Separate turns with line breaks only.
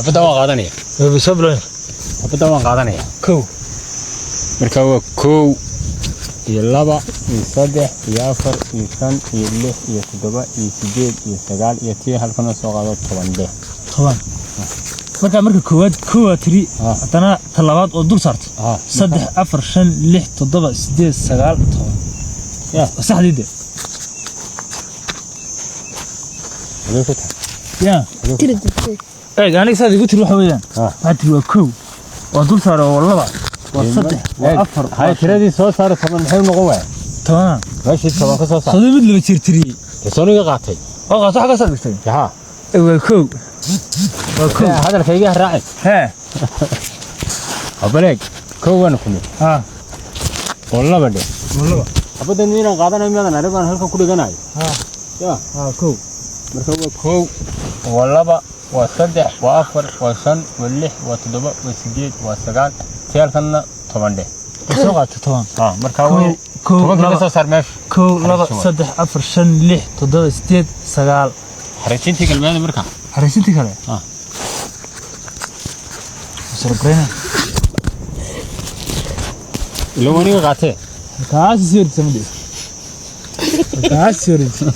حبدا waan qaadanaya
بسبلين
حبدا waan qaadanaya
كو
marka waa 1 iyo 2 iyo 3 iyo 4 iyo 5 iyo 6 iyo 7 iyo 8 iyo 9 iyo 10 halkan soo qaado 10
طبعا marka koowaad tiri hadana talabaad oo dul saarto 3 4 5 6 7 8 9 10 saxdiide يا aniga saad igu tiri waxa weeyaan hadii waa koow oo dul saaro walaba waa 3 waa 4
hay tiradii soo saaro 10 maxay noqon waay
10
meeshii 10 ka soo saaro
mid laba tirtiri
sooniga qaatay
oo qaato xaga saad dhigtay
ها
وكو
هذا الكيجه راعي
ها
أبليك كوان كله
ها
والله بدي أبدا نينا قادنا ميادنا نريبان هلك كل جناي يا
كو
مركب كو والله با وصدق وافر وصن واللح وتدبر وسجيد وسجال تيار كنا طبعا ده
سوقات طبعا
مركب كو لا صار ماش
كو لا صدق أفر شن لح تدبر سجيد سجال
حريتي كلمة مركب
حريتي كله سرقنا
لو أنا قاته
كاس سيرت سمدي كاس سيرت